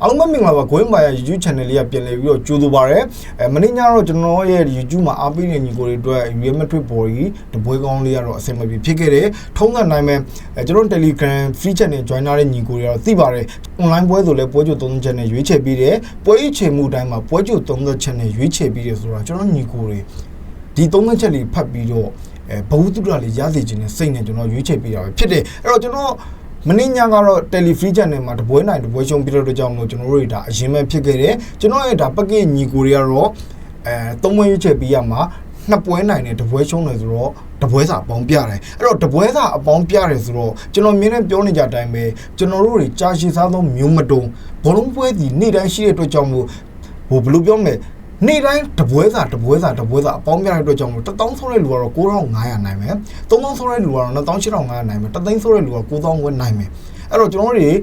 အားလုံးပဲမင်္ဂလာပါကိုင်းပါရ YouTube channel လေးကပြန်လည်ပြီးတော့ကြိုးဆိုပါရယ်မနေ့ညတော့ကျွန်တော်ရဲ့ YouTube မှာအားပေးနေညီကိုတွေအတွက် Real Madrid ဘော်ကြီးတပွဲကောင်းလေးကတော့အဆင်မပြေဖြစ်ခဲ့တယ်ထုံးစံတိုင်းပဲကျွန်တော် Telegram free channel join ထားတဲ့ညီကိုတွေကတော့သိပါတယ် online ပွဲဆိုလဲပွဲကြို30 channel ရွေးချယ်ပြီးတယ်ပွဲအချိန်မှုတိုင်းမှာပွဲကြို30 channel ရွေးချယ်ပြီးတယ်ဆိုတော့ကျွန်တော်ညီကိုတွေဒီ30 channel လေးဖတ်ပြီးတော့ဘဝတုဒ္ဒရာလေးရစေခြင်းနဲ့စိတ်နဲ့ကျွန်တော်ရွေးချယ်ပြီးတာပဲဖြစ်တယ်အဲ့တော့ကျွန်တော်မနေ့ညကတော့ Telefree channel မှာတပွဲနိုင်တပွဲရှုံးပြီးတော့ကြောင့်လို့ကျွန်တော်တို့တွေဒါအရင်ပဲဖြစ်ခဲ့တယ်ကျွန်တော်ရဲ့ဒါပက်ကစ်ညီကိုတွေကတော့သုံးပွဲရွေးချယ်ပြီးရမှာနှစ်ပွဲနိုင်တယ်တပွဲရှုံးတယ်ဆိုတော့တပွဲစာအပေါင်းပြတယ်အဲ့တော့တပွဲစာအပေါင်းပြတယ်ဆိုတော့ကျွန်တော်မြင်နေပြောနေကြတဲ့အတိုင်းပဲကျွန်တော်တို့တွေကြာရှည်စားသောမျိုးမတုံဘောလုံးပွဲဒီနေ့တိုင်းရှိတဲ့အတွက်ကြောင့်လို့ဘယ်လိုပြောမလဲနေ့တိုင်းတပွဲစာအပေါင်းပြတဲ့အတွက်ကြောင့်လို့1000ဆိုတဲ့လူကတော့9500နိုင်မယ်3000ဆိုတဲ့လူကတော့2800နိုင်မယ်တသိန်းဆိုတဲ့လူက9000ဝယ်နိုင်မယ်အဲ့တော့ကျွန်တော်တို့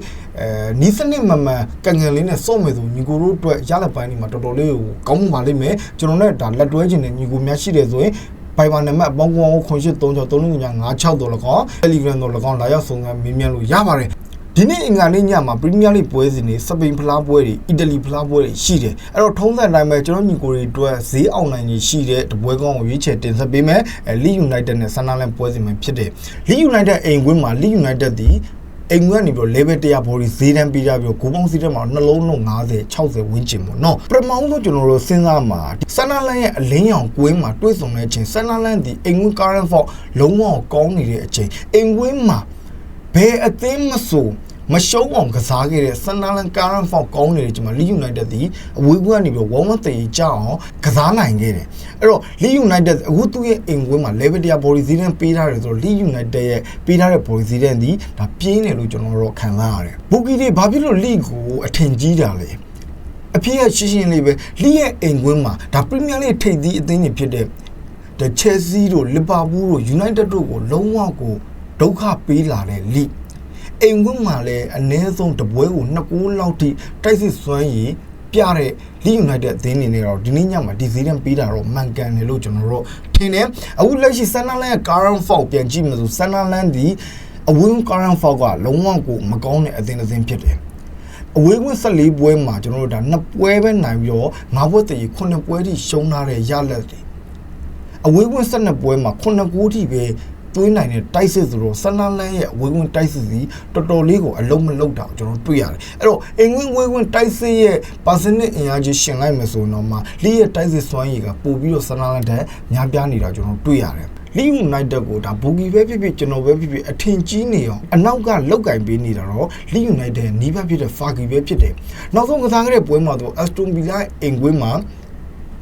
နီးစနစ်မှန်ကန်ကန်လေးနဲ့စော့မယ်ဆိုညီကိုတို့အတွက်ရလက်ပိုင်းဒီမှာတော်တော်လေးကိုကောင်းမှုပါလိမ့်မယ်ကျွန်တော်နဲ့ဒါလက်တွဲခြင်းနဲ့ညီကိုများရှိတယ်ဆိုရင်ပိုင်ပါနံပါတ်အပေါင်းကောင်း083636တော့လကော Telegram တော့လကောလာရောက်ဆုံးကမင်းမြန်လို့ရပါတယ်ဒီနေ့အင်္ဂါနေ့ညမှာပရီးမီးယားလိပွဲစဉ်တွေစပိန်ဖလားပွဲတွေအီတလီဖလားပွဲတွေရှိတယ်အဲ့တော့ထုံးစံတိုင်းပဲကျွန်တော်ညီကိုတွေအတွက်ဈေးအောင်နိုင်ကြီးရှိတဲ့တပွဲကောင်းကိုရွေးချယ်တင်ဆက်ပေးမယ်လီယူနိုက်တက်နဲ့ဆန်နာလန်ပွဲစဉ်မှာဖြစ်တယ်လီယူနိုက်တက်အိမ်ကွင်းမှာလီယူနိုက်တက်ဒီအိမ်ကွင်းကနေပြီးတော့ level 100ဘော်ဒီဈေးတန်းပေးကြပြီးတော့ဂိုးပေါင်းစီးတဲ့မှာနှလုံးလုံး50 60ဝန်းကျင်ပေါ့နော်ပထမဆုံးကျွန်တော်တို့စဉ်းစားမှာဆန်နာလန်ရဲ့အလင်းရောင်ကွင်းမှာတွဲဆုံတဲ့အချိန်ဆန်နာလန်ဒီအိမ်ကွင်း current fault လုံးဝကောင်းနေတဲ့အချိန်အိမ်ကွင်းမှာဘယ်အသင်းမဆိုမရှုံးအောင်ကစားခဲ့တဲ့ဆန်နာလန်ကာရန်ဖောက်ကောင်းနေတယ်ကျွန်မလီယူနိုက်တက်ဒီအဝေးကွင်းကနေပြီး1-1တေးကြအောင်ကစားနိုင်ခဲ့တယ်အဲ့တော့လီယူနိုက်တက်အခုသူ့ရဲ့အိမ်ကွင်းမှာ level 100 body စီးတန်းပေးထားတယ်ဆိုတော့လီယူနိုက်တက်ရဲ့ပေးထားတဲ့ body စီးတန်းဒီဒါပြင်းတယ်လို့ကျွန်တော်တို့ခံစားရတယ်ဘူကီတွေဘာဖြစ်လို့လီကိုအထင်ကြီးတာလဲအဖြစ်ရရှင်းရှင်းလေးပဲလီရဲ့အိမ်ကွင်းမှာဒါပရီးမီးယားလိထိပ်သီးအသင်းတွေဖြစ်တဲ့ချယ်ဆီတို့လီဗာပူးတို့ယူနိုက်တက်တို့ကိုလုံးဝကိုဒုက္ခပေးလာတဲ့လီအိမ်ကွင်းမှာလည်းအနည်းဆုံးတပွဲကို2ဂိုးလောက်ထိတိုက်စစ်စွမ်းရည်ပြတဲ့လီယူနိုက်တက်အသင်းနေနေတော့ဒီနေ့ညမှာဒီဇီးတန်ပေးတာတော့မှန်ကန်တယ်လို့ကျွန်တော်တို့ထင်တယ်အခုလက်ရှိဆန်နာလန်ရဲ့ current fault ပြန်ကြည့်မယ်ဆိုဆန်နာလန်ဒီအဝေး current fault ကလုံးဝကိုမကောင်းတဲ့အသင်းတစ်သင်းဖြစ်တယ်အဝေးကွင်း14ပွဲမှာကျွန်တော်တို့ဒါ2ပွဲပဲနိုင်ပြီးတော့9ပွဲတည်း9ပွဲထိရှုံးထားတဲ့ရလက်တွေအဝေးကွင်း12ပွဲမှာ9ဂိုးထိပဲသွင်းနိုင်တဲ့တိုက်စစ်ဆိုတော့ဆန်နာလန်ရဲ့ဝေးဝင်တိုက်စစ်စီတော်တော်လေးကိုအလုံးမလုံးတာကျွန်တော်တွေ့ရတယ်အဲ့တော့အင်္ဂလိပ်ဝေးဝင်တိုက်စစ်ရဲ့ percentage အင်အားကြီးရှင်လိုက်မယ်ဆိုတော့မှလီရဲ့တိုက်စစ်စွမ်းရည်ကပို့ပြီးတော့ဆန်နာလန်တဲ့များပြားနေတာကျွန်တော်တွေ့ရတယ်လီယူနိုက်တက်ကိုဒါဘူဂီပဲဖြစ်ဖြစ်ကျွန်တော်ပဲဖြစ်ဖြစ်အထင်ကြီးနေအောင်အနောက်ကလောက်ကင်ပေးနေတာတော့လီယူနိုက်တက်နီးဘက်ဖြစ်တဲ့ဖာဂီပဲဖြစ်တယ်နောက်ဆုံးကစားခဲ့တဲ့ပွဲမှာတော့အက်စတွန်ဗီလာအင်္ဂလိပ်မှာ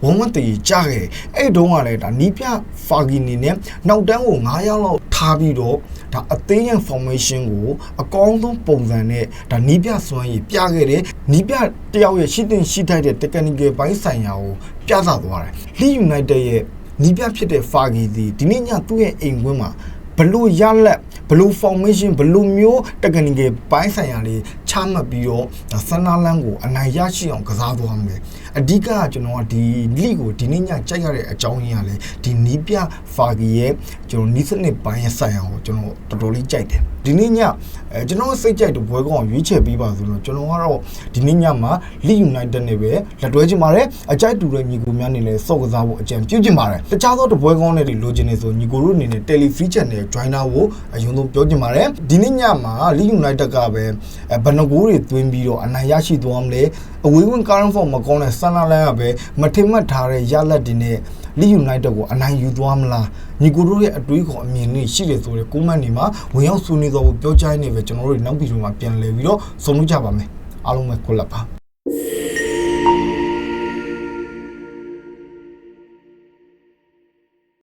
1-1တေးကြခဲ့အဲ့တုန်းကလည်းဒါနီးပြဖာဂီနီနဲ့နောက်တန်းကို9ရောက်လောက်ထားပြီးတော့ဒါအသေးရန် formation ကိုအကောင်းဆုံးပုံစံနဲ့ဒါနီးပြစွမ်းရည်ပြခဲ့တယ်နီးပြတယောက်ရဲ့ရှိတင်ရှိထိုက်တဲ့ technical ဘိုင်းဆိုင်ရာကိုပြသသွားတယ်လီယူနိုက်တက်ရဲ့နီးပြဖြစ်တဲ့ဖာဂီဒီနေ့ညသူ့ရဲ့အိမ်ကွင်းမှာဘလို့ရလက်ဘလို့ formation ဘလို့မျိုး technical ဘိုင်းဆိုင်ရာလေးချမှတ်ပြီးတော့ဒါဆန်နာလန်ကိုအနိုင်ရရှိအောင်ကစားသွားမယ်အဓိကကျွန်တော်ကဒီလိကိုဒီနေ့ညကြိုက်ရတဲ့အကြောင်းရင်းကလေဒီနီးပြဖာဂီရဲ့ကျွန်တော်နီးစနစ်ပိုင်းရဲ့ဆိုင်အောင်ကိုကျွန်တော်တော်တော်လေးကြိုက်တယ်ဒီနေ့ညကျွန်တော်စိတ်ကြိုက်တဲ့ဘွဲကောင်ကိုရွေးချယ်ပေးပါဆိုတော့ကျွန်တော်ကတော့ဒီနေ့ညမှာလီယူနိုက်တက်နဲ့ပဲလက်တွဲချင်ပါတယ်အကြိုက်တူတဲ့ညီကိုများနေလဲစော့ကစားဖို့အကြံပြုချင်ပါတယ်တခြားသောတပွဲကောင်းတွေလိုချင်နေဆိုညီကိုတို့အနေနဲ့ Telefree channel join ဖို့အရင်ဆုံးပြောချင်ပါတယ်ဒီနေ့ညမှာလီယူနိုက်တက်ကပဲဘယ်နှဂိုးတွေသွင်းပြီးတော့အနိုင်ရရှိသွားမလဲအဝေးဝင် current form မကောင်းတဲ့ဆန်နာလန်ကပဲမထင်မှတ်ထားတဲ့ရလက်တွေနဲ့လီယူနိုက်တက်ကိုအနိုင်ယူသွားမလားညီကိုတို့ရဲ့အတွေးခေါ်အမြင်တွေရှိတယ်ဆိုတဲ့ကွန်မန့်တွေမှာဝင်ရောက်ဆွေးနွေးတော့ပြောကြားနေပဲကျွန်တော်တို့နောက်ဗီဒီယိုမှာပြန်လည်ပြီးတော့ဆုံးဖြတ်ကြပါမယ်အားလုံးပဲကိုလက်ပါ